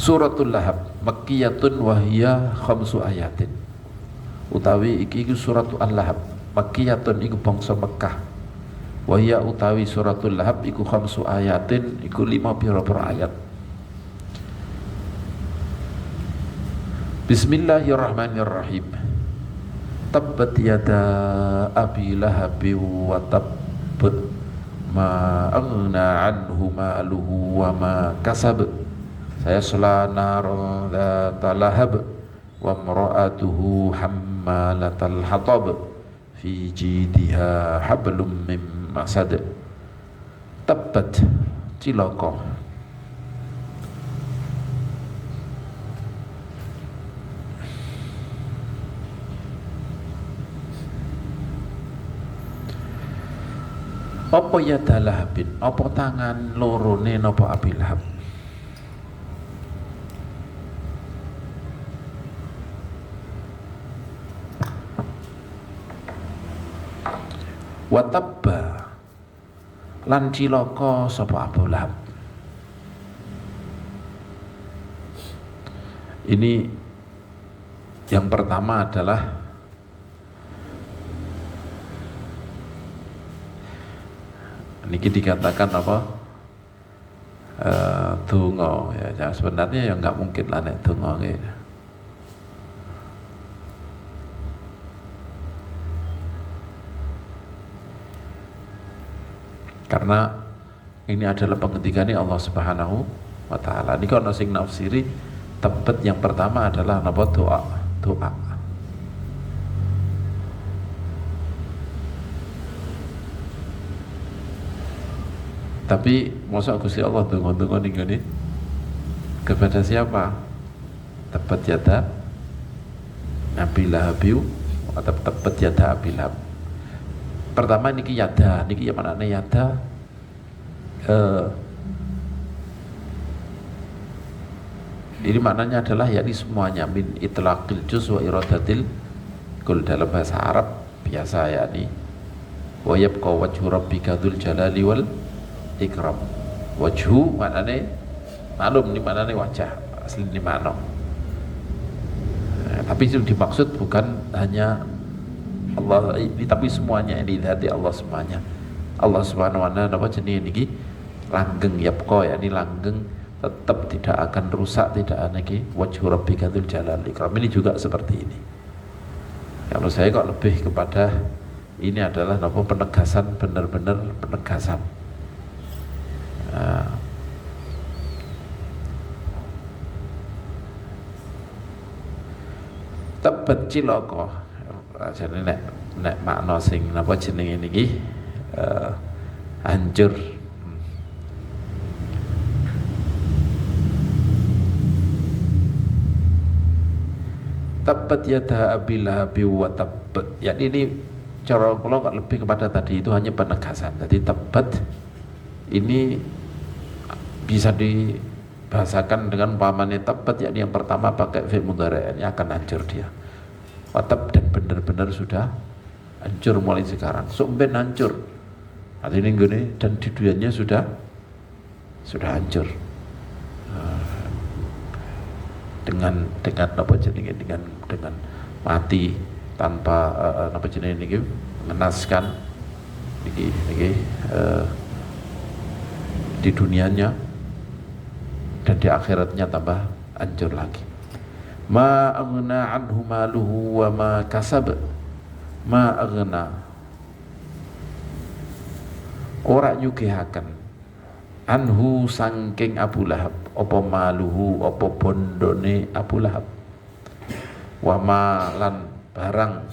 Suratul Lahab makkiyatun wa hiya khamsu ayatin. Utawi iki suratul Al-Lahab makkiyatun iku bangsa Mekah. Wa hiya utawi suratul Lahab iku khamsu ayatin iku 5 pira-pira ayat. Bismillahirrahmanirrahim. Tabbat yada abi lahabi wa tabb ma aghna anhu maluhu wa ma kasab sayasla naran dhata lahab wa imra'atuhu hammalatal hatab fi jidiha hablum min masad. Tabbat cilaka. Apa yada lahabin, apa tangan lorone napa Abi Lahab. Watabba lan cilaka sapa Abu Lahab. Ini yang pertama adalah niki dikatakan apa? Donga ya. Sebenarnya ya nggak mungkin lah nek donga gitu. Karena ini adalah pengendikane Allah Subhanahu wa taala. Niki ana sing nafsiri tebet yang pertama adalah napa doa. Tapi masa Gusti Allah donga-donga ning ngene kepada siapa? Tepat yada Abi Lahabiu atau tepat yada Abi Lahab. Pertama niki yada, niki yang mana yada? Ini maknanya adalah yakni semuanya min itlaqil juz wa iradatil kul dalam bahasa Arab biasa yakni wa yabqa wajhu rabbika dzul jalali wal ikram. Wajhu maknanya malum, ini maknanya wajah asli ini mana. Tapi itu dimaksud bukan hanya Allah ini, tapi semuanya ini hati Allah semuanya. Allah Subhanahu wa taala apa jenis ini langgeng yabqa ya, ini langgeng tetap tidak akan rusak, tidak aneh. Wajhu rabbika dzul jalali ikram ini juga seperti ini. Kalau saya kok lebih kepada ini adalah apa penegasan, benar-benar penegasan. Tebet cilaka. Jadi nek makna sing napa jenenge niki hancur. Tabbat yada Abi Lahab wa tabbat. Ya ini cara kula kok lebih kepada tadi itu hanya penegasan. Jadi tabbat ini bisa dibahasakan dengan umpamanya tabbat, yakni yang pertama pakai fi'il mudhari' ini akan hancur dia. Watab dan benar-benar sudah hancur mulai sekarang. Sumben hancur. Artinya gini dan di dunianya sudah hancur. Dengan apa jenenge dengan mati tanpa apa jenenge niki mengenaskan niki di dunianya dan di akhiratnya tambah hancur lagi. Ma aghna anhu maluhu wa ma kasab. Ma aghna ora nyugihaken anhu sangking Abu Lahab apa maluhu apa bondone Abu Lahab wa ma lan barang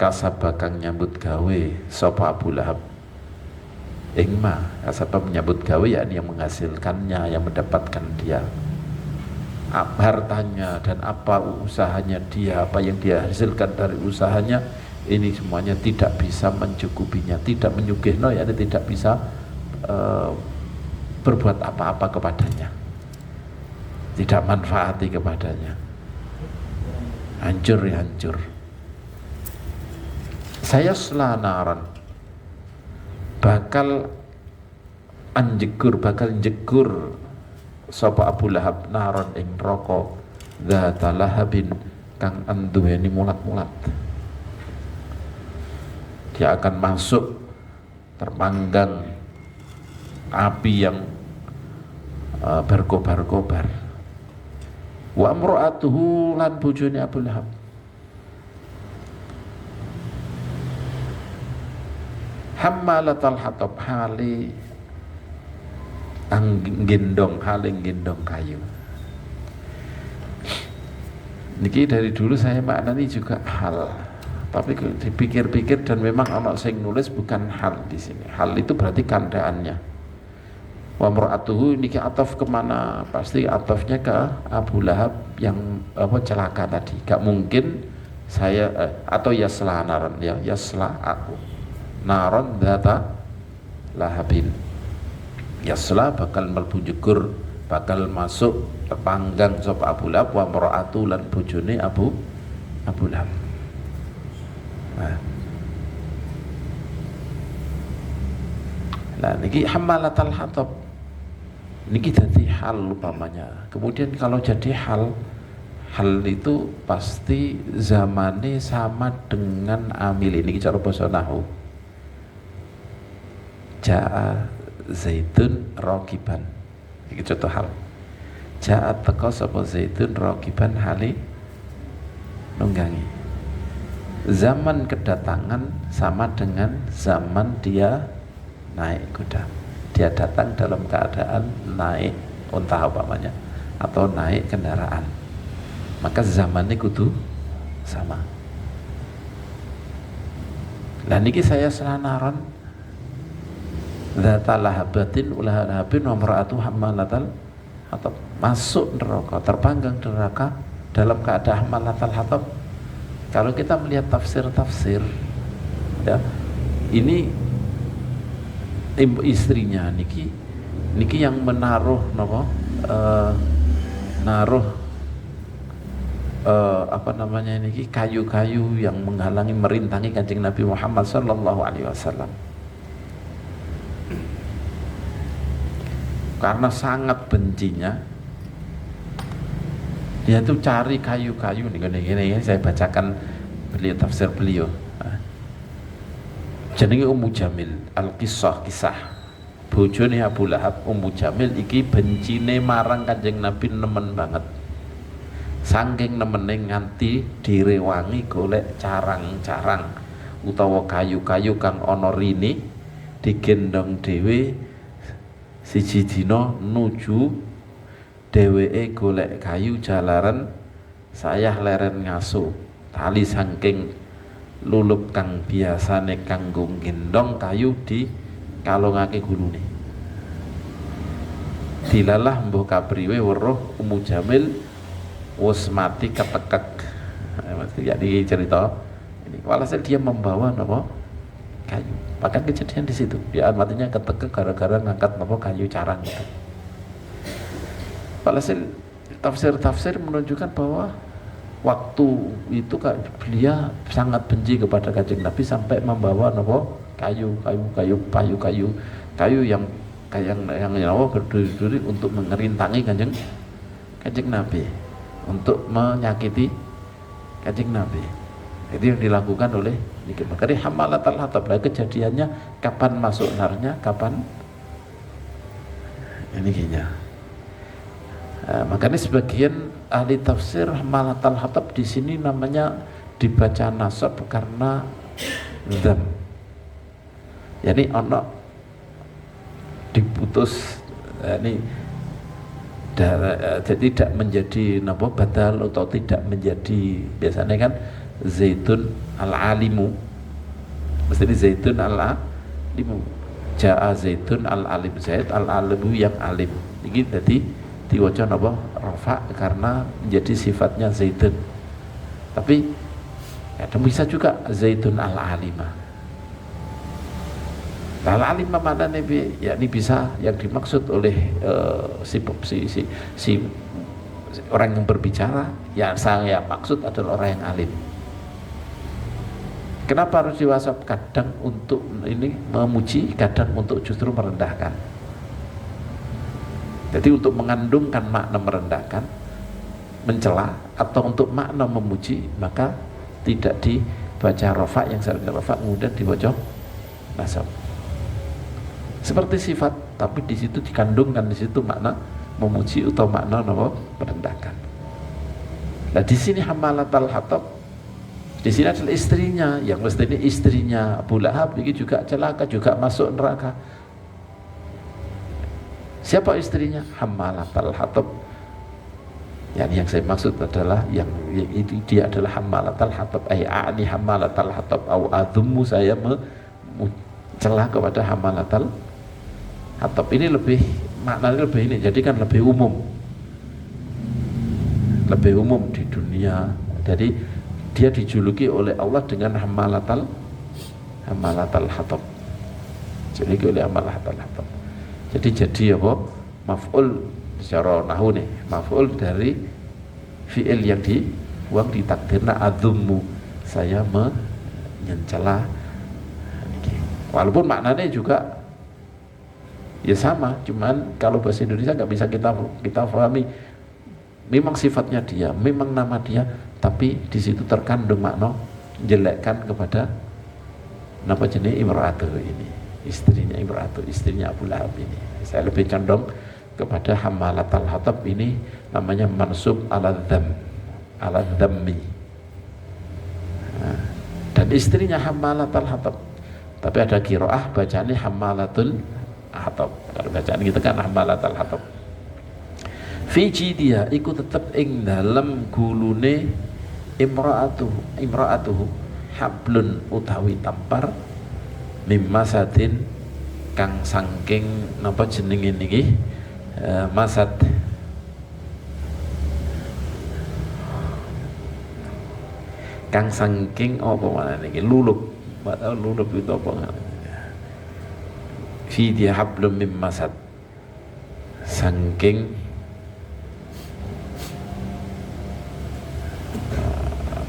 kasabakang nyambut gawe sapa Abu Lahab ingma kasabab menyambut gawe yakni yang menghasilkannya, yang mendapatkan dia hartanya dan apa usahanya dia, apa yang dia hasilkan dari usahanya, ini semuanya tidak bisa mencukupinya, tidak menyugihno, yakni tidak bisa berbuat apa-apa kepadanya, tidak manfaati kepadanya, hancur ya hancur. Saya selanaran bakal jegur sapa Abu Lahab naron ing neraka dzata lahabin kang anduweni mulat-mulat. Dia akan masuk terpanggang api yang berkobar-kobar. Wa amra'atuhu lan bojone Abu Lahab hammalatal hatab hale gendong kayu. Niki dari dulu saya maknani juga hal, tapi dipikir-pikir dan memang anak sing nulis bukan hal di sini. Hal itu berarti kandaannya. Wa mar'atuhu niki ataf kemana? Pasti atafnya ke Abu Lahab yang celaka tadi. Gak mungkin saya atau yasla naron ya, yasla aku naron dzata lahabin. Yasla bakal mlebu jegur, bakal masuk terpanggang sapa Abu Lahab wa mar'atu lan bojone Abu Lahab. Nah, niki hammalatal hatab. Niki jadi hal umpamanya. Kemudian kalau jadi hal itu pasti zamane sama dengan amil. Ini cara basa nahwu. Ja'a Zaidun raqiban. Iki contoh hal. Ja'a teka sapa Zaidun raqiban hale nunggangi. Zaman kedatangan sama dengan zaman dia naik kuda. Dia datang dalam keadaan naik unta umpamanya atau naik kendaraan. Maka zamannya kudu sama. Lah niki saya selanaron dzata lahabatin ulah lahabin wa mar'atu hammalatal hatab, masuk neraka, terpanggang neraka dalam keadaan hammalatal hatab. Kalau kita melihat tafsir ya, ini istrinya niki yang menaruh niki kayu-kayu yang menghalangi merintangi Kanjeng Nabi Muhammad sallallahu alaihi wasallam. Karena sangat bencinya, dia tuh cari kayu-kayu nih, saya bacakan beliau tafsir beliau. Jenenge Ummu Jamil, kisah bojone Abu Lahab. Ummu Jamil iki bencine marang Kanjeng Nabi nemen banget. Saking nemene nganti direwangi golek carang-carang utawa kayu-kayu kang ana rine digendong dhewe siji dina nuju dheweke golek kayu jalaran sayah leren ngaso tali saking lulup kang biasane kanggo gendong kayu di kalungake gulune. Dilalah mbuh kapriwe weruh Ummu Jamil wis mati ketekek. Jadi cerita ini walhasil dia membawa kayu. Bahkan kejadian di situ dia matinya ketekek gara-gara ngangkat kayu carang itu. Walhasil tafsir menunjukkan bahwa waktu itu beliau sangat benci kepada Kanjeng Nabi sampai membawa kayu yang berduri-duri untuk mengerintangi Kanjeng Nabi, untuk menyakiti Kanjeng Nabi. Itu yang dilakukan oleh makanya hammalatal hatab. Kejadiannya kapan masuk narnya, kapan ini kayaknya. Makanya sebagian ahli tafsir hammalatal hatab di sini namanya dibaca nasab karena dzam. Jadi ono diputus ini jadi tidak menjadi badal atau tidak menjadi, biasanya kan Zaidun al-alimu, mesti Zaidun al-alimu, ja'a Zaidun al-alim, Zaid al-alimu yang alim. Ini jadi diwaca rafa karena menjadi sifatnya Zaidun. Tapi ya, bisa juga Zaidun al-alimah. Al-alimah mana nih? Ya ini bisa yang dimaksud oleh si orang yang berbicara, yang saya maksud adalah orang yang alim. Kenapa harus diwasab? Kadang untuk ini memuji, kadang untuk justru merendahkan. Jadi untuk mengandungkan makna merendahkan, mencela, atau untuk makna memuji, maka tidak dibaca rafa yang seharusnya rafa, kemudian dibaca nasab. Seperti sifat, tapi di situ dikandungkan di situ makna memuji atau makna merendahkan. Nah di sini hamalatal hatab, di sini adalah istrinya, yang mestinya istrinya Abu Lahab ini juga celaka, juga masuk neraka. Siapa istrinya? Hammalatal hatab. Yang saya maksud adalah yang itu dia adalah hammalatal hatab. Ani hammalatal hatab au adhummu, saya mencela kepada hammalatal hatab. Ini lebih maknanya lebih ini, jadi kan lebih umum. Lebih umum di dunia. Jadi dia dijuluki oleh Allah dengan hammalatal hatab. Dijuluki oleh hammalatal hatab. Jadi apa? Maf'ul secara nahwu nih, maf'ul dari fi'il yang dibuang di takdirna adzummu, saya mencela. Walaupun maknanya juga ya sama, cuman kalau bahasa Indonesia nggak bisa kita pahami. Memang sifatnya dia, memang nama dia, tapi di situ terkandung makna jelekkan kepada nama jenis imra'atu ini, istrinya imra'atu, istrinya Abu Lahab ini. Saya lebih condong kepada hammalatal hatab, ini namanya mansub ala dhammi. Nah, dan istrinya hammalatal hatab, tapi ada qiraah bacaannya hammalatul hatab. Kalau bacaan kita kan hammalatal hatab. Fiji dia ikut tetap ing dalam gulune imra'atuhu hablun utawi tampar mimmasadin kang sangking napa jenenge niki masad, kang sangking apa mana niki lulup, mbak tahu lulup itu apa? Fi dia hablum mim masad, sangking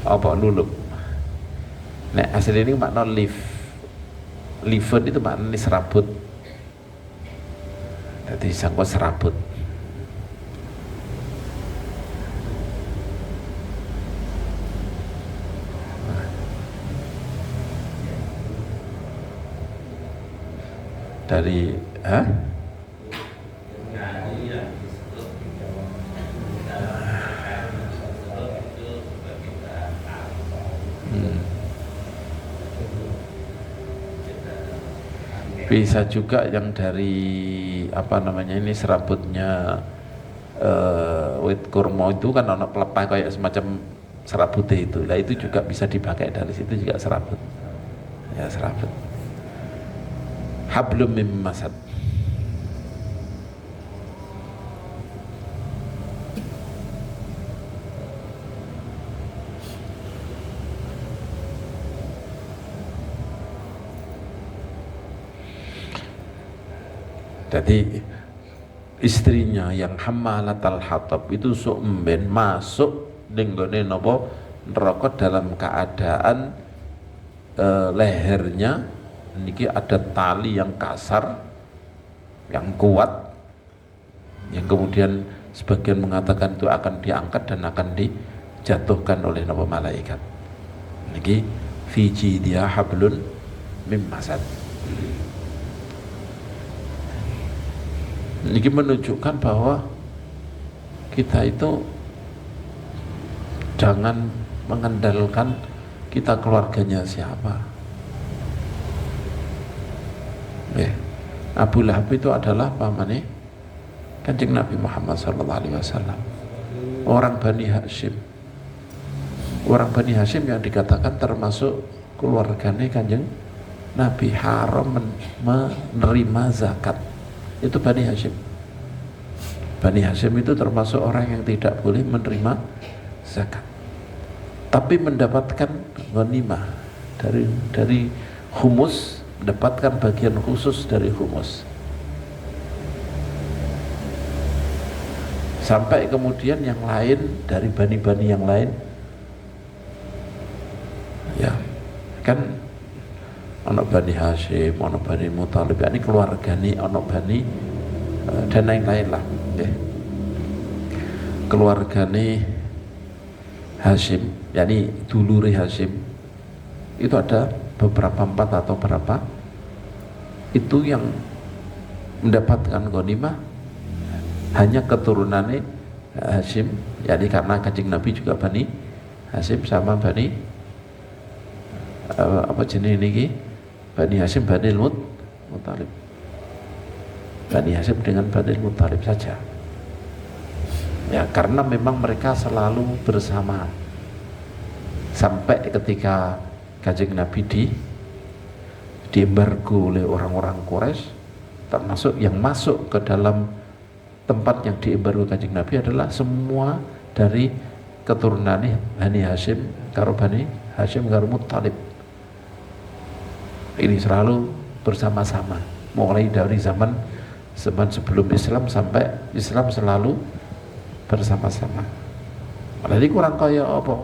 apa lulup. Nah asli ini makna liver itu maknanya serabut. Jadi sangkut serabut. Dari bisa juga yang dari apa namanya ini serabutnya wit kurma itu kan anak pelepah kayak semacam serabutnya itu. Lah itu juga bisa dipakai dari situ juga serabut. Ya serabut. Hablum mim masad. Jadi istrinya yang hammalatal hatab itu sumben masuk nenggone napa neraka dalam keadaan lehernya niki ada tali yang kasar, yang kuat, yang kemudian sebagian mengatakan itu akan diangkat dan akan dijatuhkan oleh napa malaikat. Niki fiji dia hablun mim masad. Ini menunjukkan bahwa kita itu jangan mengandalkan kita keluarganya siapa. Abu Lahab itu adalah pamannya Kanjeng Nabi Muhammad SAW, orang Bani Hashim. Orang Bani Hashim yang dikatakan termasuk keluarganya Kanjeng Nabi, haram menerima zakat. Itu Bani Hashim. Bani Hashim itu termasuk orang yang tidak boleh menerima zakat, tapi mendapatkan ghanimah dari humus, mendapatkan bagian khusus dari humus. Sampai kemudian yang lain dari bani-bani yang lain, ya kan, anak Bani Hashim, anak Bani Muthalib, ini keluarga nih, anak Bani dan lain-lain lah ya. Keluargane Hashim, yakni dulure Hashim itu ada beberapa, 4 atau berapa itu yang mendapatkan ghanimah hanya keturunannya Hashim, yakni karena Kanjeng Nabi juga Bani Hashim sama Bani apa jenis ini, Bani Hashim Bani Muttalib, Bani Hashim dengan Bani Muttalib saja ya, karena memang mereka selalu bersama sampai ketika Kanjeng Nabi diembargo oleh orang-orang Quraisy, termasuk yang masuk ke dalam tempat yang diembargo Kanjeng Nabi adalah semua dari keturunan Bani Hashim karo Bani Hashim karo Muttalib. Ini selalu bersama-sama mulai dari zaman sebelum Islam sampai Islam selalu bersama-sama. Jadi kurang kaya apa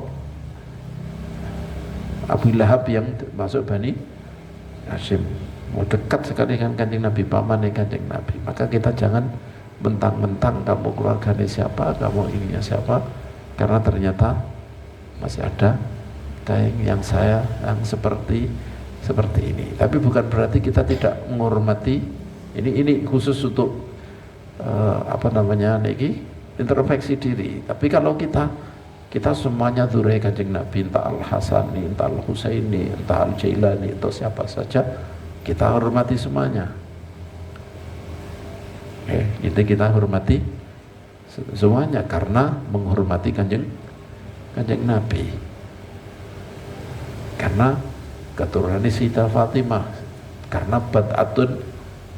Abu Lahab yang masuk Bani Hashim, mau dekat sekali dengan Kanjeng Nabi, pamannya Kanjeng Nabi. Maka kita jangan mentang-mentang kamu keluarganya siapa, kamu ininya siapa, karena ternyata masih ada yang seperti ini. Tapi bukan berarti kita tidak menghormati. Ini khusus untuk introspeksi diri. Tapi kalau kita semuanya dzurriyyah Kanjeng Nabi, entah Al-Hasani, entah Al-Husaini, entah Al-Jailani, atau siapa saja, kita hormati semuanya. Itu kita hormati semuanya karena menghormati Kanjeng Nabi. Karena keturunan Sayyidah Fatimah, karena bad'atun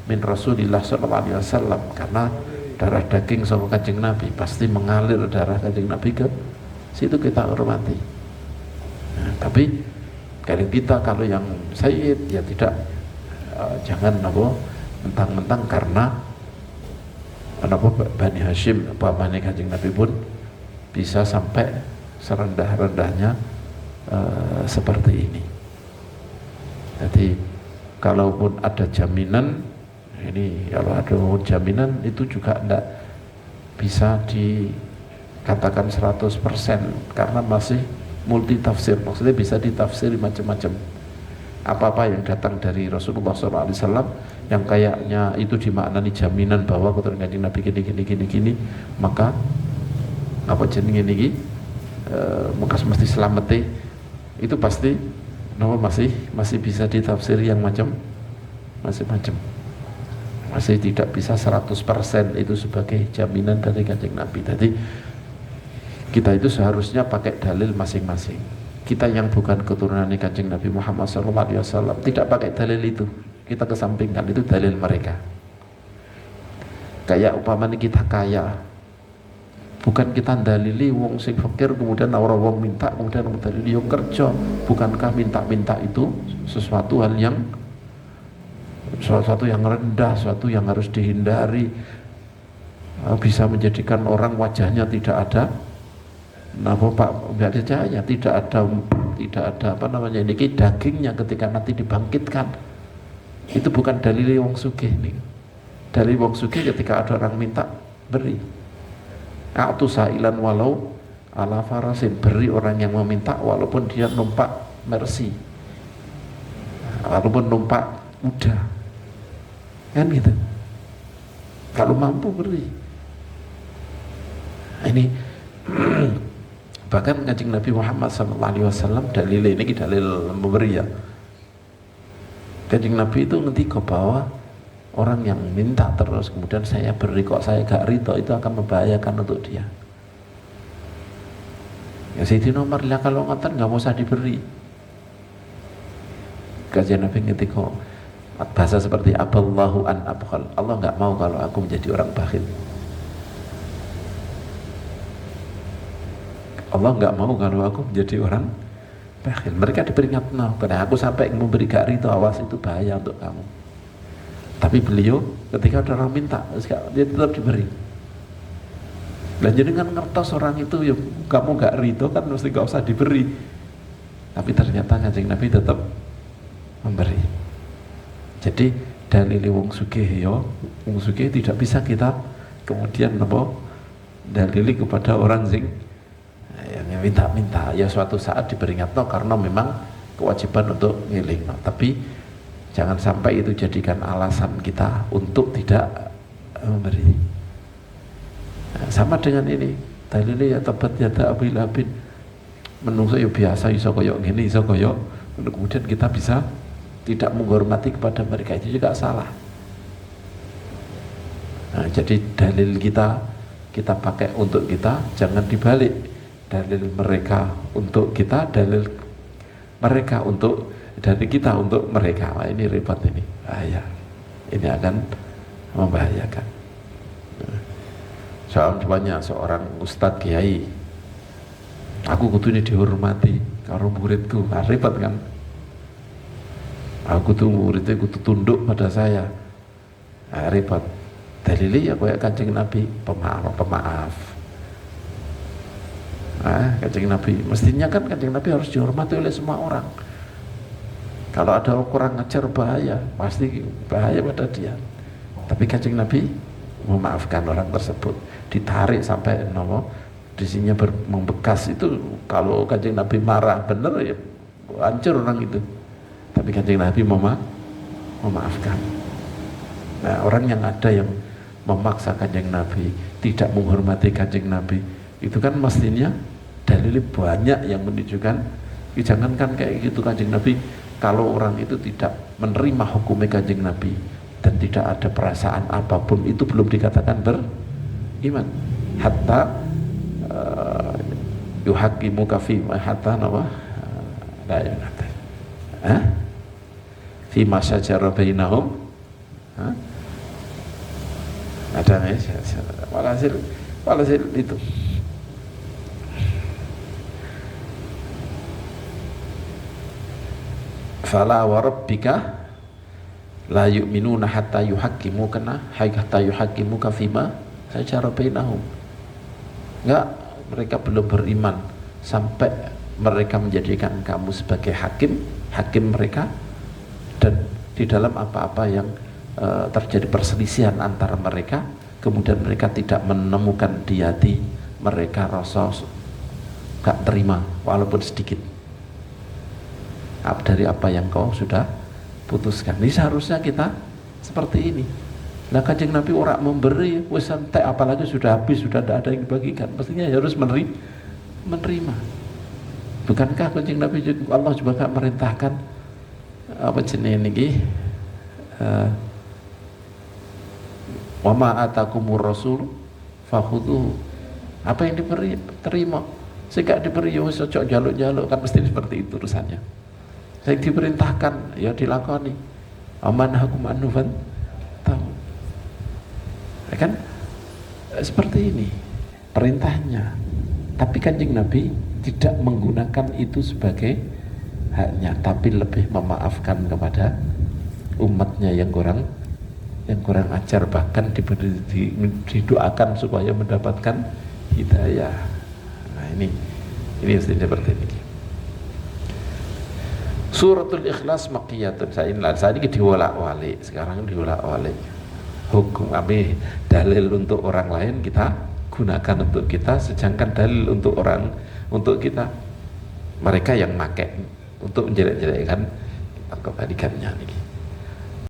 min Rasulillah sallallahu alaihi wasallam, karena darah daging sama Kanjeng Nabi, pasti mengalir darah Kanjeng Nabi ke situ, kita hormati. Nah, tapi kalau yang Sayyid ya tidak, jangan mentang-mentang karena Bani Hashim Bani Kanjeng Nabi pun bisa sampai serendah-rendahnya seperti ini. Jadi kalaupun ada jaminan, ini kalau ada jaminan itu juga tidak bisa dikatakan 100% karena masih multi tafsir, maksudnya bisa ditafsiri macam-macam. Apa-apa yang datang dari Rasulullah SAW yang kayaknya itu dimaknani jaminan bahwa keturunan Kanjeng Nabi gini, maka apa jenenge niki maka mesti selamete, itu pasti masih bisa ditafsiri yang macam-macam. Masih tidak bisa 100% itu sebagai jaminan dari Kanjeng Nabi. Jadi kita itu seharusnya pakai dalil masing-masing. Kita yang bukan keturunan Kanjeng Nabi Muhammad SAW tidak pakai dalil itu, kita kesampingkan, itu dalil mereka. Kayak umpamanya kita kaya, bukan kita dalili wong sing fakir kemudian orang wong minta kemudian dalili yang kerja. Bukankah minta-minta itu sesuatu yang rendah, sesuatu yang harus dihindari, bisa menjadikan orang wajahnya tidak ada cahaya, tidak ada dagingnya ketika nanti dibangkitkan. Itu bukan dalil wong sugih nih. Dalil wong sugih ketika ada orang minta, beri. A'tu sa'ilan walau ala farasin, beri orang yang meminta walaupun dia numpak Mercy, walaupun numpak kuda, kan gitu. Kalau mampu beri. Ini bahkan Kanjeng Nabi Muhammad SAW dalil ini dalil memberi ya. Kanjeng Nabi itu nanti ke bawah orang yang minta terus kemudian saya beri kok saya gak ridho, itu akan membahayakan untuk dia. Ya Sayyidina Umar lah kalau ngotot nggak mau usah diberi. Kanjeng Nabi ngetika bahasa seperti aballahu an abkhal, Allah nggak mau kalau aku menjadi orang bakhil. Allah nggak mau kalau aku menjadi orang bakhil. Mereka diperingatkan, karena aku sampai memberi gak ridho, awas itu bahaya untuk kamu. Tapi beliau ketika ada orang minta, dia tetap diberi. Dan jadi kan ngertos orang itu ya kamu gak ridho kan mesti gak usah diberi. Tapi ternyata Kanjeng Nabi tetap memberi. Jadi dalili wong sugih ya, wong sugih tidak bisa kita kemudian apa dalili kepada orang sing yang minta-minta. Ya suatu saat diperingatno karena memang kewajiban untuk ngelingno, tapi jangan sampai itu jadikan alasan kita untuk tidak memberi. Nah, sama dengan ini dalilnya ya tabat yada Abi Lahabin, menungso ya biasa iso koyo ngene iso koyo, kemudian kita bisa tidak menghormati kepada mereka, itu juga salah. Nah, jadi dalil kita pakai untuk kita, jangan dibalik. Dalil mereka untuk kita, dalil mereka untuk dari kita untuk mereka. Wah, ini repot, ini bahaya, ini akan membahayakan. Soalnya seorang ustadz kiai, aku kudu ini dihormati karo muridku, nah, repot kan? Aku tuh muridnya kudu tunduk pada saya, nah, repot. Dalili ya kayak Kanjeng Nabi, pemaaf. Nah, Kanjeng Nabi, mestinya kan Kanjeng Nabi harus dihormati oleh semua orang. Kalau ada kurang ajar bahaya, pasti bahaya pada dia. Tapi Kanjeng Nabi memaafkan orang tersebut, ditarik sampai disinya membekas itu. Kalau Kanjeng Nabi marah bener ya hancur orang itu. Tapi Kanjeng Nabi memaafkan. Nah, orang yang ada yang memaksa Kanjeng Nabi, tidak menghormati Kanjeng Nabi, itu kan mestinya dalil banyak yang menunjukkan, jangankan kayak gitu Kanjeng Nabi, kalau orang itu tidak menerima hukumnya Kanjeng Nabi dan tidak ada perasaan apapun, itu belum dikatakan beriman. Hatta yuhakimu kafi hatta nawa la yunata fi ma syajara bainahum, ada nih, walhasil itu. Fala wa rabbika la yu'minuna hatta yuhaqqimuka hatta yuhaqqimuka fima syajara bainahum. Enggak, mereka belum beriman sampai mereka menjadikan kamu sebagai hakim mereka, dan di dalam apa-apa yang terjadi perselisihan antara mereka, kemudian mereka tidak menemukan di hati mereka rasa gak terima walaupun sedikit dari apa yang kau sudah putuskan. Ini seharusnya kita seperti ini. Nah, Kanjeng Nabi orang memberi wis santai, apalagi sudah habis, sudah tidak ada yang dibagikan, mestinya harus menerima. Bukankah Kanjeng Nabi juga, Allah juga gak merintahkan apa jenis ini wa ma atakumur rasul fakhudhu, apa yang diberi terima, sehingga diberi ya cocok jaluk-jaluk, kan mesti seperti itu urusannya. Saya diperintahkan ya dilakoni, aman hakum anufan tahu, ya kan seperti ini perintahnya. Tapi Kanjeng Nabi tidak menggunakan itu sebagai haknya, tapi lebih memaafkan kepada umatnya yang kurang ajar, bahkan didoakan supaya mendapatkan hidayah. Nah, ini seperti ini. Suratul Ikhlas makkiyatun. Saya ini diwolak-walik, sekarang diwolak-walik. Hukum kami dalil untuk orang lain kita gunakan untuk kita, sedangkan dalil untuk kita, mereka yang pakai untuk menjelek-jelekkan, kita kembalikannya nih.